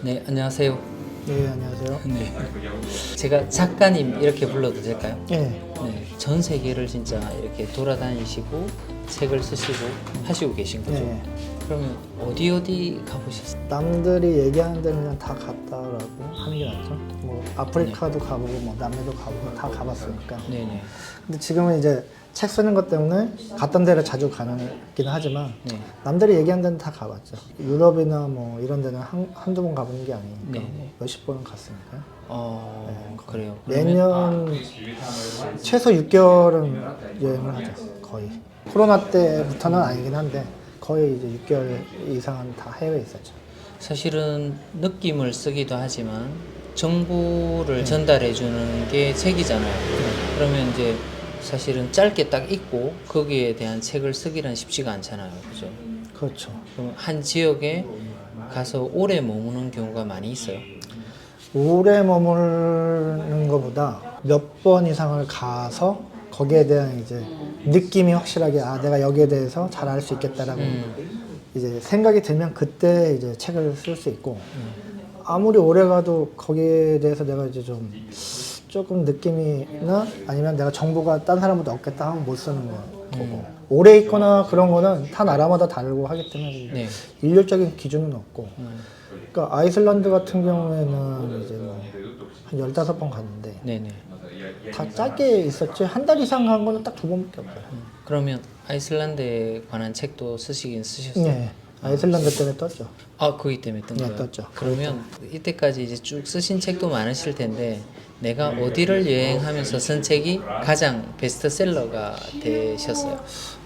네, 안녕하세요. 네, 안녕하세요. 네. 제가 작가님 이렇게 불러도 될까요? 네, 네. 전 세계를 진짜 이렇게 돌아다니시고 책을 쓰시고 하시고 계신 거죠? 네. 그러면 어디 가보셨어요? 남들이 얘기하는 데는 그냥 다 갔다라고 하는 게 낫죠. 뭐 아프리카도 가보고 뭐 남미도 가보고 다 가봤으니까. 네네. 근데 지금은 이제 책 쓰는 것 때문에 갔던 데를 자주 가긴 하지만 네. 남들이 얘기하는 데는 다 가봤죠. 유럽이나 뭐 이런 데는 한두 번 가보는 게 아니니까 네. 몇십 번은 갔으니까요. 그래요. 매년 최소 6개월은 여행을 하죠. 거의. 코로나 때부터는 아니긴 한데 거의 이제 6개월 이상은 다 해외에 있었죠. 사실은 느낌을 쓰기도 하지만 정보를 전달해 주는 게 책이잖아요. 그러면 이제 사실은 짧게 딱 읽고 거기에 대한 책을 쓰기란 쉽지가 않잖아요. 그죠? 그렇죠. 그럼 한 지역에 가서 오래 머무는 경우가 많이 있어요. 오래 머무르는 것보다 몇 번 이상을 가서 거기에 대한 이제 느낌이 확실하게 내가 여기에 대해서 잘 알 수 있겠다라고 이제 생각이 들면 그때 이제 책을 쓸 수 있고 아무리 오래 가도 거기에 대해서 내가 이제 조금 느낌이나 아니면 내가 정보가 딴 사람보다 얻겠다 하면 못 쓰는 거고 오래 있거나 그런 거는 타 나라마다 다르고 하기 때문에 네. 일률적인 기준은 없고 그러니까 아이슬란드 같은 경우에는 이제 뭐 한 15번 갔는데 네네. 다 짧게 있었지 한 달 이상 간 거는 딱 2번밖에 없어요. 그러면 아이슬란드에 관한 책도 쓰시긴 쓰셨어요? 네. 아이슬란드 때문에 떴죠. 아, 거기 때문에 뜬 네, 거예요? 떴죠. 그러면 이때까지 이제 쭉 쓰신 책도 많으실 텐데 내가 어디를 여행하면서 쓴 책이 가장 베스트셀러가 되셨어요?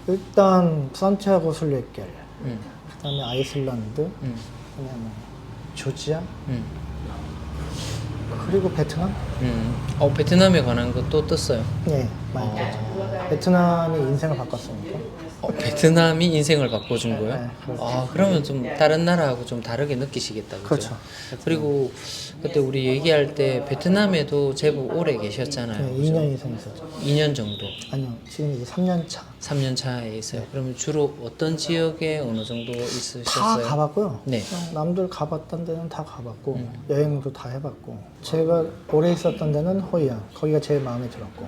일단 산티아고 순례길, 음, 그다음에 아이슬란드, 음, 그다음에 뭐 조지아, 음, 그리고 베트남? 베트남에 관한 것도 떴어요. 네, 많이 떴죠. 베트남이 인생을 바꿨으니까. 베트남이 인생을 바꿔준 거예요? 네, 그렇죠. 그러면 좀 다른 나라하고 좀 다르게 느끼시겠다, 그죠? 그렇죠. 그리고 그때 우리 얘기할 때 베트남에도 제법 오래 계셨잖아요. 네, 그죠? 2년 이상 있었죠. 2년 정도. 아니요, 지금 이제 3년 차. 3년 차에 있어요. 그러면 주로 어떤 지역에 어느 정도 다 있으셨어요? 가봤고요. 네. 그냥 남들 가봤던 데는 다 가봤고 여행도 다 해봤고 제가 오래 있었던 데는 호이안. 거기가 제일 마음에 들었고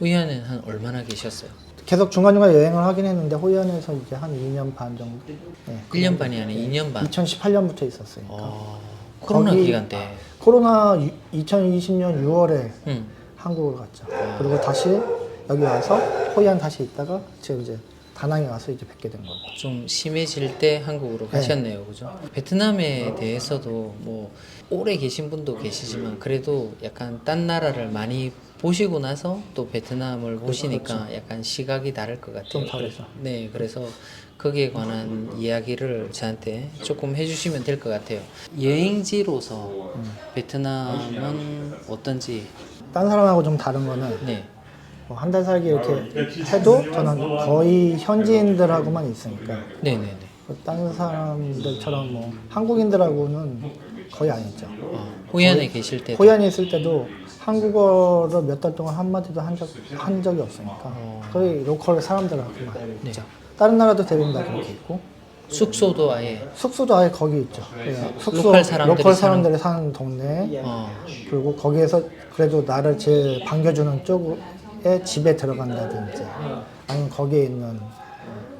호이안은 한 얼마나 계셨어요? 계속 중간중간 여행을 하긴 했는데 호이안에서 이제 한 2년 반 정도. 네, 1년 반이 아니라 2년 반. 2018년부터 있었으니까. 코로나 거기- 기간 때. 코로나 2020년 6월에 음. 한국을 갔죠. 그리고 다시 여기 와서 호이안 다시 있다가 지금 이제 다낭에 와서 이제 뵙게 된 거고. 좀 심해질 때 한국으로 가셨네요, 그죠? 베트남에 대해서도 뭐 오래 계신 분도 계시지만 그래도 약간 딴 나라를 많이 보시고 나서 또 베트남을 보시니까 약간 시각이 다를 것 같아요. 좀 다르죠. 네, 그래서 거기에 관한 이야기를 저한테 조금 해주시면 될 것 같아요. 여행지로서 베트남은 어떤지. 딴 사람하고 좀 다른 거는 네, 뭐 한 달 살기 이렇게 해도 저는 거의 현지인들하고만 있으니까 네, 네, 네. 다른 사람들처럼 뭐 한국인들하고는 거의 안 있죠. 호이안에 계실 때도. 호이안에 있을 때도 한국어를 몇 달 동안 한마디도 한 적이 없으니까 거의 로컬 사람들하고만 있죠. 다른 나라도 대부분 다 그렇게 있고 숙소도 아예. 숙소도 아예 거기 있죠. 그냥 숙소 로컬 사람들이 사는 동네 어, 그리고 거기에서 그래도 나를 제일 반겨주는 쪽에 집에 들어간다든지 아니면 거기에 있는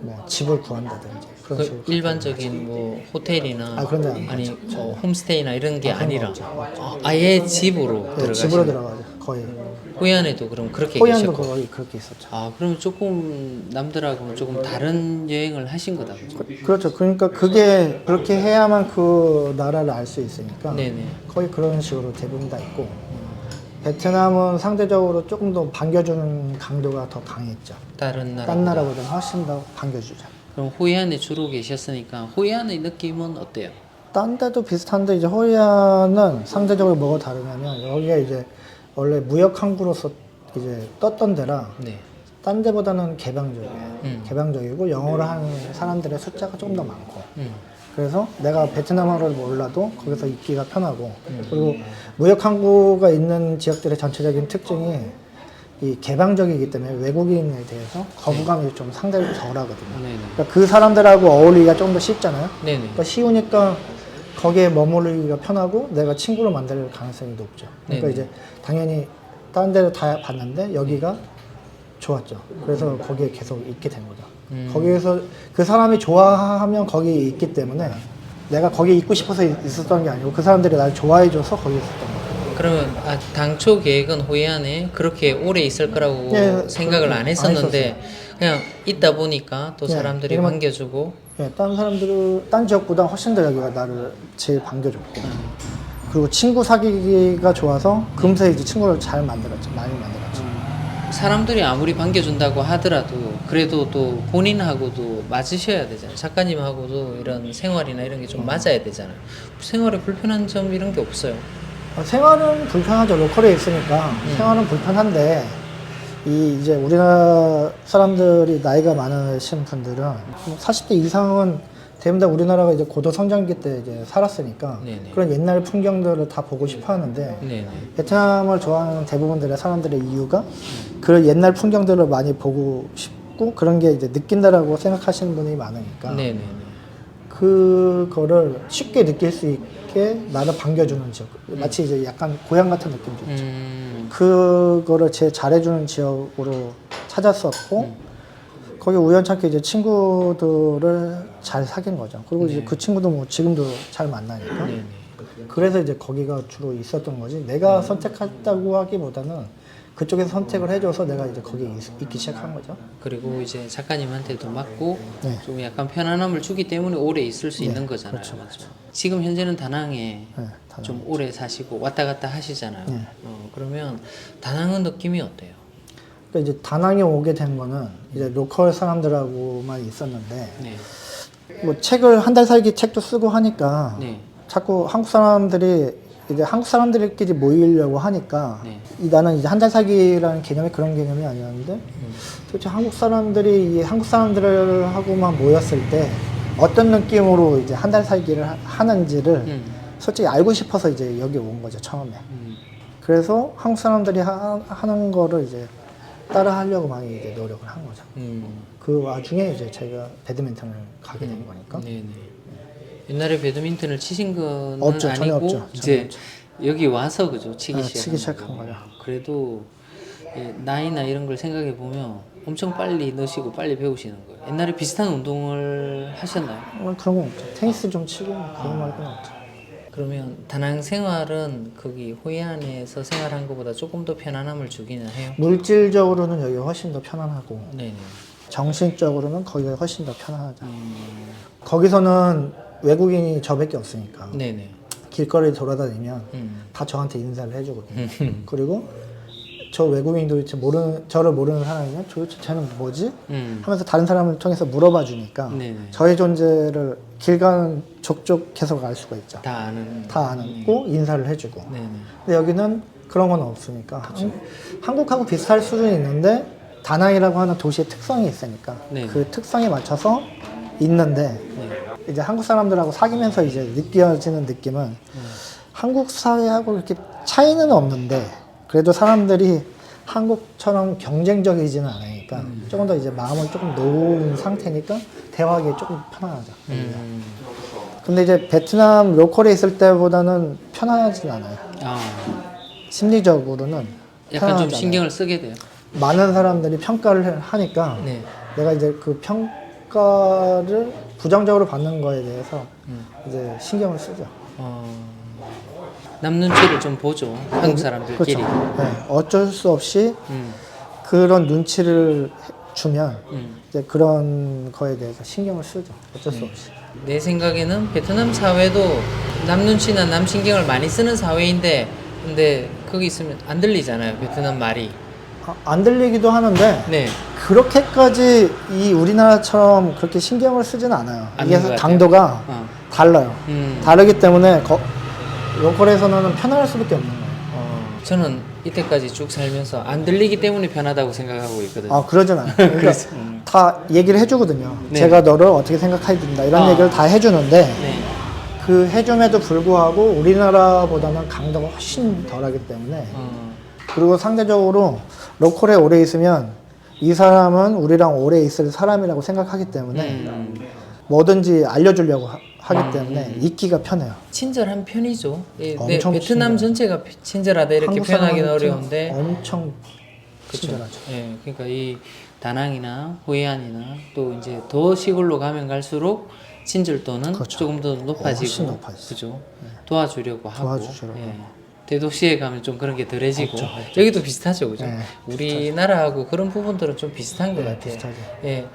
뭐 집을 구한다든지 그런 식으로 일반적인 뭐 호텔이나 그런 데는 안 아니 가죠. 뭐 홈스테이나 이런 게 그런 거 아니라 없죠. 아예 집으로 네, 들어가시는. 집으로 들어가죠. 거의 호이안에도 그럼 그렇게 호이안도 계셨고. 거의 그렇게 있었죠. 그럼 조금 남들하고는 조금 다른 여행을 하신 거다, 그죠? 그렇죠. 그러니까 그게 그렇게 해야만 그 나라를 알 수 있으니까 네네. 거의 그런 식으로 대부분 다 있고 베트남은 상대적으로 조금 더 반겨주는 강도가 더 강했죠. 다른 나라. 딴 나라보다 훨씬 더 반겨주죠. 그럼 호이안에 주로 계셨으니까 호이안의 느낌은 어때요? 딴 데도 비슷한데 이제 호이안은 상대적으로 뭐가 다르냐면 여기가 이제 원래 무역 항구로서 이제 떴던 데라 네. 딴 데보다는 개방적이에요. 개방적이고 영어를 하는 사람들의 숫자가 조금 더 많고 그래서 내가 베트남어를 몰라도 거기서 있기가 편하고 그리고 무역 항구가 있는 지역들의 전체적인 특징이 이 개방적이기 때문에 외국인에 대해서 거부감이 좀 상당히 덜하거든요. 네네. 그러니까 그 사람들하고 어울리기가 좀 더 쉽잖아요. 네네. 그러니까 쉬우니까 거기에 머무르기가 편하고 내가 친구를 만들 가능성이 높죠. 그러니까 네네. 이제 당연히 다른 데를 다 봤는데 여기가 좋았죠. 그래서 거기에 계속 있게 된 거죠. 거기에서 그 사람이 좋아하면 거기에 있기 때문에 내가 거기에 있고 싶어서 있었던 게 아니고 그 사람들이 날 좋아해줘서 거기에 있었던 거예요. 그러면 당초 계획은 호이안에 그렇게 오래 있을 거라고 예, 생각을 안 했었는데 그냥 있다 보니까 또 예, 사람들이 왜냐면- 반겨주고 예, 다른 사람들은 딴 지역보다 훨씬 더 여기가 나를 제일 반겨줬고 그리고 친구 사귀기가 좋아서 금세 이제 친구를 잘 만들었죠. 많이 만들었죠. 사람들이 아무리 반겨준다고 하더라도 그래도 또 본인하고도 맞으셔야 되잖아요. 작가님하고도 이런 생활이나 이런 게 좀 맞아야 되잖아요. 생활에 불편한 점 이런 게 없어요. 생활은 불편하죠. 로컬에 있으니까 생활은 불편한데 이제 우리나라 사람들이 나이가 많으신 분들은 40대 이상은 대부분 다 우리나라가 이제 고도 성장기 때 이제 살았으니까 네네. 그런 옛날 풍경들을 다 보고 싶어 하는데 네네. 베트남을 좋아하는 대부분들의 사람들의 이유가 그런 옛날 풍경들을 많이 보고 싶고 그런 게 이제 느낀다라고 생각하시는 분이 많으니까 네네네. 그거를 쉽게 느낄 수 있게 나를 반겨주는 지역 마치 이제 약간 고향 같은 느낌도 있죠. 그거를 제 잘해주는 지역으로 찾았었고 거기 우연찮게 이제 친구들을 잘 사귄 거죠. 그리고 이제 그 친구도 뭐 지금도 잘 만나니까. 네네. 그래서 이제 거기가 주로 있었던 거지. 내가 선택했다고 하기보다는 그쪽에서 선택을 해줘서 내가 이제 거기에 있기 시작한 거죠. 그리고 이제 작가님한테도 맞고 네. 좀 약간 편안함을 주기 때문에 오래 있을 수 있는 거잖아요. 그렇죠, 맞죠? 지금 현재는 다낭에 네, 다낭. 좀 오래 사시고 왔다 갔다 하시잖아요. 네. 그러면 다낭은 느낌이 어때요? 그러니까 이제 다낭에 오게 된 거는 이제 로컬 사람들하고만 있었는데 네. 뭐 책을 한 달 살기 책도 쓰고 하니까 네. 자꾸 한국 사람들이 이제 한국 사람들끼리 모이려고 하니까 네. 나는 이제 한 달 살기라는 개념이 그런 개념이 아니었는데 도대체 한국 사람들이 이 한국 사람들하고만 모였을 때 어떤 느낌으로 이제 한 달 살기를 하는지를 솔직히 알고 싶어서 이제 여기 온 거죠 처음에. 그래서 한국 사람들이 하는 거를 이제 따라 하려고 많이 이제 노력을 한 거죠. 그 와중에 이제 제가 배드민턴을 가게 된 거니까. 네네. 옛날에 배드민턴을 치신 건 없죠, 아니고 전혀 없죠, 전혀 이제 없죠. 여기 와서 그죠 치기 치기 시작한 시작한 거죠. 그래도 나이나 이런 걸 생각해 보면 엄청 빨리 넣으시고 빨리 배우시는 거예요. 옛날에 비슷한 운동을 하셨나요? 그런 건 없죠. 테니스 좀 치고 그런 말고는 없죠. 그러면 다낭 생활은 거기 호이안에서 생활한 것보다 조금 더 편안함을 주기는 해요? 물질적으로는 여기가 훨씬 더 편안하고 네네. 정신적으로는 거기가 훨씬 더 편안하죠. 거기서는 외국인이 저밖에 없으니까 네네. 길거리 돌아다니면 다 저한테 인사를 해주거든요. 그리고 저 외국인도 도대체 저를 모르는 사람이면 도대체 쟤는 뭐지? 하면서 다른 사람을 통해서 물어봐 주니까 네네. 저의 존재를 길 가는 족족 계속 알 수가 있죠. 다 아는. 다 아는,고 인사를 해주고. 네네. 근데 여기는 그런 건 없으니까 한국하고 비슷할 수는 있는데 다낭이라고 하는 도시의 특성이 있으니까 네. 그 특성에 맞춰서 있는데 이제 한국 사람들하고 사귀면서 이제 느껴지는 느낌은 한국 사회하고 이렇게 차이는 없는데 그래도 사람들이 한국처럼 경쟁적이지는 않으니까 조금 더 이제 마음을 조금 놓은 상태니까 대화하기 조금 편안하죠. 근데 이제 베트남 로컬에 있을 때보다는 편안하진 않아요. 아, 심리적으로는 약간 좀 편안하지 신경을 쓰게 돼요. 않아요. 많은 사람들이 평가를 하니까 네. 내가 이제 그 평가를 부정적으로 받는 거에 대해서 이제 신경을 쓰죠. 남 눈치를 좀 보죠. 한국 사람들끼리. 그렇죠. 네, 어쩔 수 없이 그런 눈치를 주면 이제 그런 거에 대해서 신경을 쓰죠. 어쩔 수 없이. 내 생각에는 베트남 사회도 남 눈치나 남 신경을 많이 쓰는 사회인데 근데 거기 있으면 안 들리잖아요. 베트남 말이. 안 들리기도 하는데 네. 그렇게까지 이 우리나라처럼 그렇게 신경을 쓰지는 않아요. 않는 이게 것 같아요. 강도가 달라요. 다르기 때문에 로컬에서는 편안할 수밖에 없는 거예요. 저는 이때까지 쭉 살면서 안 들리기 때문에 편하다고 생각하고 있거든요. 그러진 않아요. 그러니까 그래서, 다 얘기를 해주거든요. 네. 제가 너를 어떻게 생각해야 된다 이런 얘기를 다 해주는데 네. 그 해줌에도 불구하고 우리나라보다는 강도가 훨씬 덜하기 때문에 그리고 상대적으로 로컬에 오래 있으면 이 사람은 우리랑 오래 있을 사람이라고 생각하기 때문에 뭐든지 알려주려고 하기 때문에 있기가 편해요. 친절한 편이죠. 예, 엄청 베트남 전체가 친절하다 이렇게 한국 표현하기는 사람한테는 어려운데 엄청 그쵸. 친절하죠. 예, 그러니까 이 다낭이나 호이안이나 또 이제 더 시골로 가면 갈수록 친절도는 그렇죠. 조금 더 높아지고, 훨씬 높아지죠. 그죠? 도와주려고 하고, 도와주시려고 예. 대도시에 가면 좀 그런 게 덜해지고, 없죠. 여기도 비슷하죠, 그죠? 네, 우리나라하고 그런 부분들은 좀 비슷한 것 같아요. 비슷하죠. 예,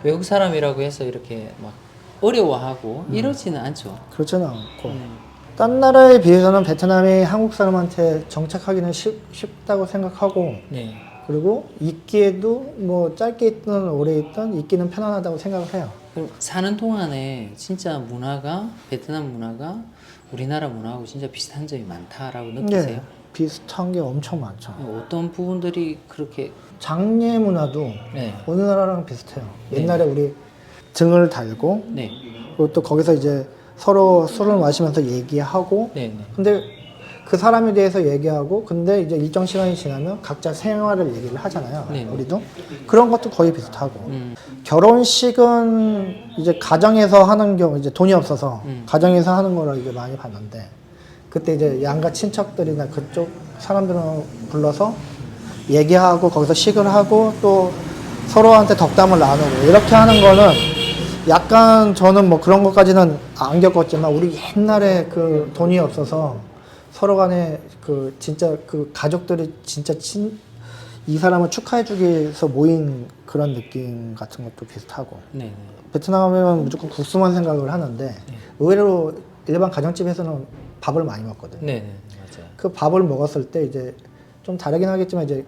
외국 사람이라고 해서 이렇게 막 어려워하고 이러지는 않죠. 그렇지는 않고 딴 나라에 비해서는 베트남이 한국 사람한테 정착하기는 쉽다고 생각하고 네. 그리고 있기에도 뭐 짧게 있든 오래 있든 있기는 편안하다고 생각을 해요. 그럼 사는 동안에 진짜 문화가 베트남 문화가 우리나라 문화하고 진짜 비슷한 점이 많다라고 느끼세요? 네, 비슷한 게 엄청 많죠. 어떤 부분들이 그렇게 장례 문화도 네. 어느 나라랑 비슷해요. 옛날에 우리 등을 달고 네. 그리고 또 거기서 이제 서로 술을 마시면서 얘기하고 네. 네. 근데 그 사람에 대해서 얘기하고 근데 이제 일정 시간이 지나면 각자 생활을 얘기를 하잖아요. 네. 우리도 그런 것도 거의 비슷하고 결혼식은 이제 가정에서 하는 경우 이제 돈이 없어서 가정에서 하는 거라 이제 많이 봤는데 그때 이제 양가 친척들이나 그쪽 사람들을 불러서 얘기하고 거기서 식을 하고 또 서로한테 덕담을 나누고 이렇게 하는 거는 약간 저는 뭐 그런 것까지는 안 겪었지만 우리 옛날에 그 돈이 없어서 서로 간에 그 진짜 그 가족들이 진짜 이 사람을 축하해주기 위해서 모인 그런 느낌 같은 것도 비슷하고 네. 베트남 하면 무조건 국수만 생각을 하는데 의외로 일반 가정집에서는 밥을 많이 먹거든요. 네. 맞아요. 그 밥을 먹었을 때 이제 좀 다르긴 하겠지만 이제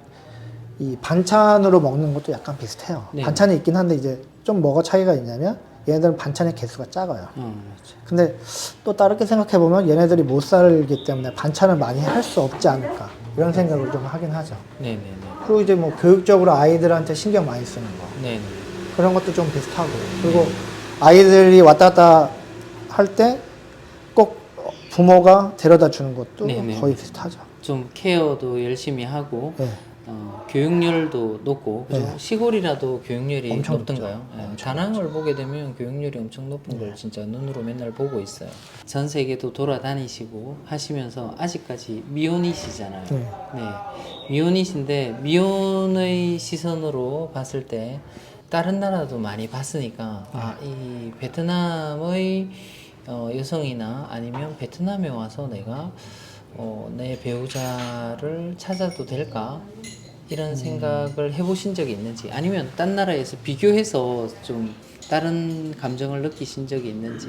이 반찬으로 먹는 것도 약간 비슷해요. 네. 반찬이 있긴 한데 이제 좀 뭐가 차이가 있냐면 얘네들은 반찬의 개수가 작아요. 맞죠. 근데 또 다르게 생각해보면 얘네들이 못 살기 때문에 반찬을 많이 할 수 없지 않을까 이런 생각을 좀 하긴 하죠. 네. 그리고 이제 뭐 교육적으로 아이들한테 신경 많이 쓰는 거 네. 그런 것도 좀 비슷하고 그리고 아이들이 왔다 갔다 할 때 꼭 부모가 데려다 주는 것도 네네. 거의 비슷하죠. 좀 케어도 열심히 하고 네. 교육열도 높고 그죠? 네. 시골이라도 교육열이 엄청 높던가요? 네. 다낭을 보게 되면 교육열이 엄청 높은 걸 진짜 눈으로 맨날 보고 있어요. 전 세계도 돌아다니시고 하시면서 아직까지 미혼이시잖아요. 네. 네. 미혼이신데 미혼의 시선으로 봤을 때 다른 나라도 많이 봤으니까 이 베트남의 여성이나 아니면 베트남에 와서 내가 내 배우자를 찾아도 될까? 이런 생각을 해보신 적이 있는지 아니면 딴 나라에서 비교해서 좀 다른 감정을 느끼신 적이 있는지.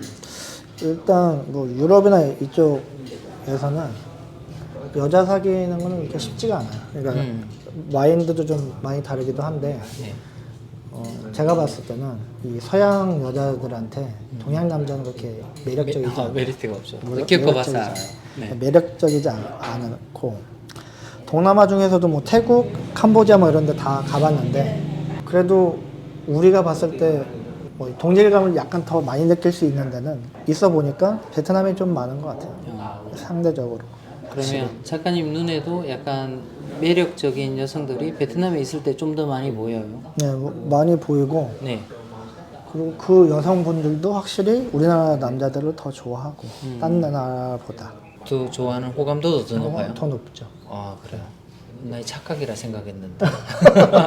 일단 뭐 유럽이나 이쪽에서는 여자 사귀는 거는 그렇게 쉽지가 않아요. 그러니까 마인드도 좀 많이 다르기도 한데 네. 제가 봤을 때는 이 서양 여자들한테 동양 남자는 그렇게 매력적이지 메리트가 없죠. 겪어봐서 알아요. 네. 매력적이지 않고 동남아 중에서도 뭐 태국, 캄보디아 뭐 이런 데 다 가봤는데 그래도 우리가 봤을 때 뭐 동질감을 약간 더 많이 느낄 수 있는 데는 있어 보니까 베트남이 좀 많은 것 같아요. 상대적으로. 그러면 작가님 눈에도 약간 매력적인 여성들이 베트남에 있을 때 좀 더 많이 보여요. 네, 뭐 많이 보이고 네. 그리고 그 여성분들도 확실히 우리나라 남자들을 더 좋아하고 딴 나라보다 더 좋아하는 호감도도 더 높아요. 더 높죠. 아 그래요. 나의 착각이라 생각했는데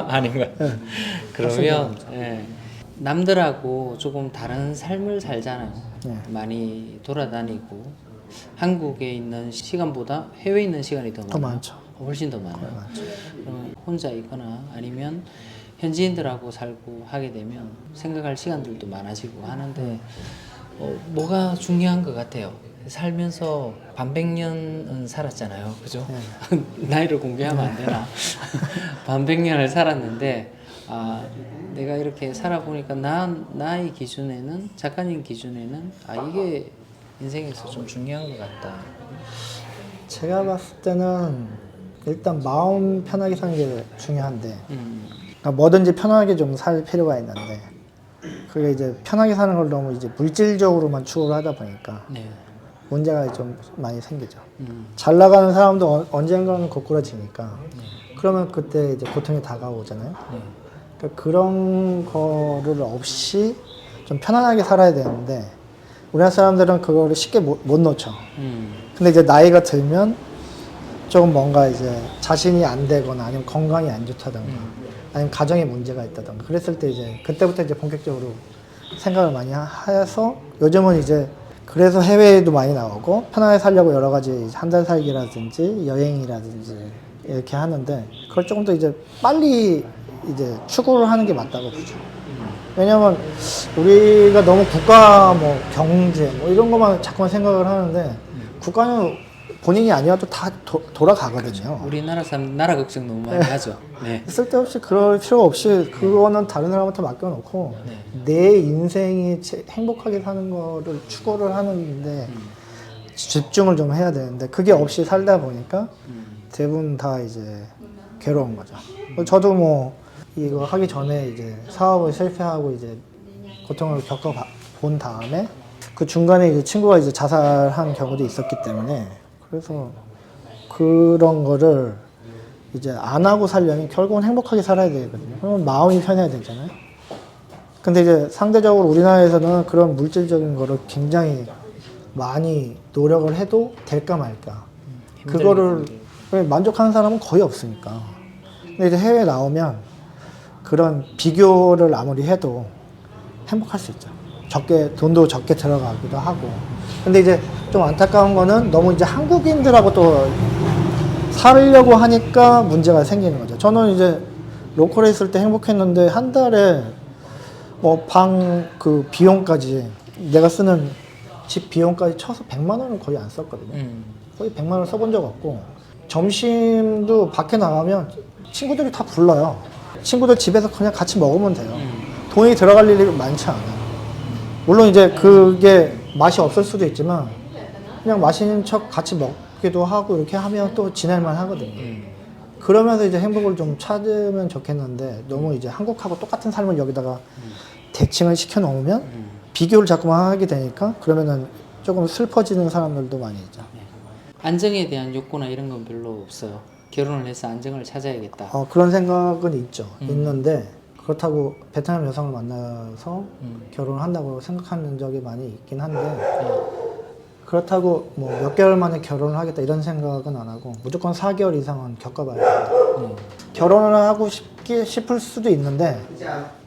아닌가? 그러면 예, 남들하고 조금 다른 삶을 살잖아요. 네. 많이 돌아다니고 한국에 있는 시간보다 해외에 있는 시간이 더 많아요. 많죠. 훨씬 더 많아요. 그럼 혼자 있거나 아니면 현지인들하고 살고 하게 되면 생각할 시간들도 많아지고 하는데 뭐가 중요한 것 같아요. 살면서 반백년은 살았잖아요. 그죠? 나이를 공개하면 안 되나? 반백년을 살았는데 내가 이렇게 살아보니까 나의 기준에는 작가님 기준에는 이게 인생에서 좀 중요한 것 같다. 제가 봤을 때는 일단 마음 편하게 사는 게 중요한데 그러니까 뭐든지 편하게 좀 살 필요가 있는데 그게 이제 편하게 사는 걸 너무 이제 물질적으로만 추구를 하다 보니까 네. 문제가 좀 많이 생기죠. 잘 나가는 사람도 언젠가는 거꾸러지니까 그러면 그때 이제 고통이 다가오잖아요. 네. 그러니까 그런 거를 없이 좀 편안하게 살아야 되는데 우리나라 사람들은 그거를 쉽게 못 놓죠. 근데 이제 나이가 들면 조금 뭔가 이제 자신이 안 되거나 아니면 건강이 안 좋다던가 아니면 가정에 문제가 있다던가 그랬을 때 이제 그때부터 이제 본격적으로 생각을 많이 해서 요즘은 이제 그래서 해외에도 많이 나오고 편하게 살려고 여러 가지 한 달 살기라든지 여행이라든지 이렇게 하는데 그걸 조금 더 이제 빨리 이제 추구를 하는 게 맞다고 보죠. 왜냐면 우리가 너무 국가 뭐 경제 뭐 이런 것만 자꾸만 생각을 하는데 국가는 본인이 아니어도 다 돌아가거든요. 우리나라 사람 나라 걱정 너무 많이 하죠. 네. 쓸데없이 그럴 필요가 없이 그거는 다른 사람한테 맡겨놓고 내 인생이 행복하게 사는 거를 추구를 하는데 집중을 좀 해야 되는데 그게 없이 살다 보니까 대부분 다 이제 괴로운 거죠. 저도 뭐 이거 하기 전에 이제 사업을 실패하고 이제 고통을 겪어본 다음에 그 중간에 이제 친구가 이제 자살한 경우도 있었기 때문에 그래서 그런 거를 이제 안 하고 살려면 결국은 행복하게 살아야 되거든요. 그러면 마음이 편해야 되잖아요. 근데 이제 상대적으로 우리나라에서는 그런 물질적인 거를 굉장히 많이 노력을 해도 될까 말까. 그거를 만족하는 사람은 거의 없으니까. 근데 이제 해외에 나오면 그런 비교를 아무리 해도 행복할 수 있죠. 돈도 적게 들어가기도 하고. 근데 이제 좀 안타까운 거는 너무 이제 한국인들하고 또 살려고 하니까 문제가 생기는 거죠. 저는 이제 로컬에 있을 때 행복했는데 한 달에 뭐 방 그 비용까지 내가 쓰는 집 비용까지 쳐서 100만 원은 거의 안 썼거든요. 거의 100만 원 써본 적 없고 점심도 밖에 나가면 친구들이 다 불러요. 친구들 집에서 그냥 같이 먹으면 돼요. 돈이 들어갈 일이 많지 않아요. 물론 이제 그게 맛이 없을 수도 있지만 그냥 맛있는 척 같이 먹기도 하고 이렇게 하면 또 지낼만 하거든요. 그러면서 이제 행복을 좀 찾으면 좋겠는데 너무 이제 한국하고 똑같은 삶을 여기다가 대칭을 시켜 놓으면 비교를 자꾸만 하게 되니까 그러면은 조금 슬퍼지는 사람들도 많이 있죠. 안정에 대한 욕구나 이런 건 별로 없어요. 결혼을 해서 안정을 찾아야겠다. 그런 생각은 있죠. 있는데 그렇다고 베트남 여성을 만나서 결혼을 한다고 생각하는 적이 많이 있긴 한데 그렇다고 뭐 몇 개월 만에 결혼을 하겠다 이런 생각은 안 하고 무조건 4개월 이상은 겪어봐야 된다. 결혼을 하고 싶을 수도 있는데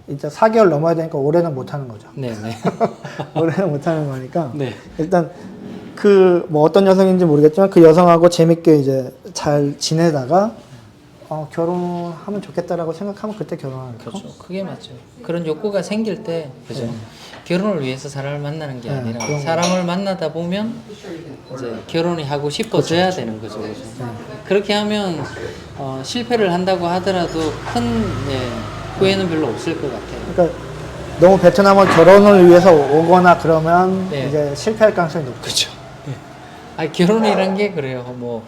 이제 4개월 넘어야 되니까 올해는 못 하는 거죠. 네네. 올해는 못 하는 거니까 네. 일단 그 뭐 어떤 여성인지 모르겠지만 그 여성하고 재밌게 이제 잘 지내다가 결혼하면 좋겠다라고 생각하면 그때 결혼하는 거죠. 그렇죠. 그게 맞죠. 그런 욕구가 생길 때 그죠. 결혼을 위해서 사람을 만나는 게 아니라 사람을 만나다 보면 이제 결혼이 하고 싶어져야 되는 거죠. 그죠? 그렇게 하면 실패를 한다고 하더라도 큰 후회는 별로 없을 것 같아요. 그러니까 너무 베트남은 결혼을 위해서 오거나 그러면 네. 이제 실패할 가능성이 높겠죠. 결혼이란 게 그래요. 뭐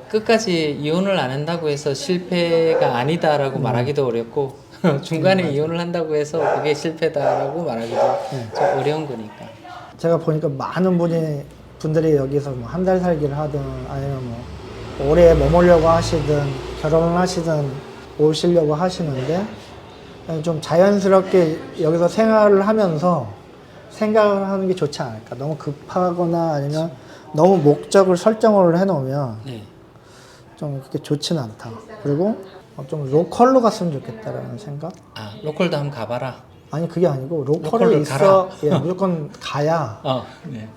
끝까지 이혼을 안 한다고 해서 실패가 아니다라고 말하기도 어렵고 중간에 이혼을 한다고 해서 그게 실패다라고 말하기도 좀 어려운 거니까. 제가 보니까 많은 분들이 여기서 뭐 한 달 살기를 하든 아니면 뭐 오래 머물려고 하시든 결혼을 하시든 오시려고 하시는데 좀 자연스럽게 여기서 생활을 하면서 생각을 하는 게 좋지 않을까. 너무 급하거나 아니면 너무 목적을 설정을 해놓으면 좀 그렇게 좋지는 않다. 그리고 좀 로컬로 갔으면 좋겠다라는 생각? 로컬도 한번 가봐라. 아니 그게 아니고 로컬에 로컬로 있어 무조건 가야 네.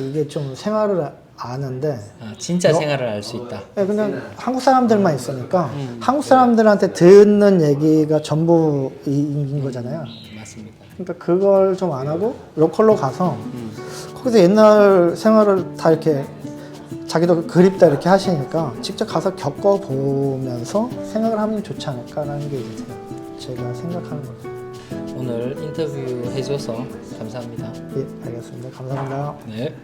이게 좀 생활을 아는데 진짜 생활을 알 수 있다. 그냥 한국 사람들만 있으니까 한국 사람들한테 듣는 얘기가 전부인 거잖아요. 맞습니다. 그러니까 그걸 좀 안 하고 로컬로 가서 거기서 옛날 생활을 다 이렇게 자기도 그립다 이렇게 하시니까 직접 가서 겪어보면서 생각을 하면 좋지 않을까라는 게 이제 제가 생각하는 거죠. 오늘 인터뷰 해줘서 감사합니다. 예, 알겠습니다. 감사합니다. 네.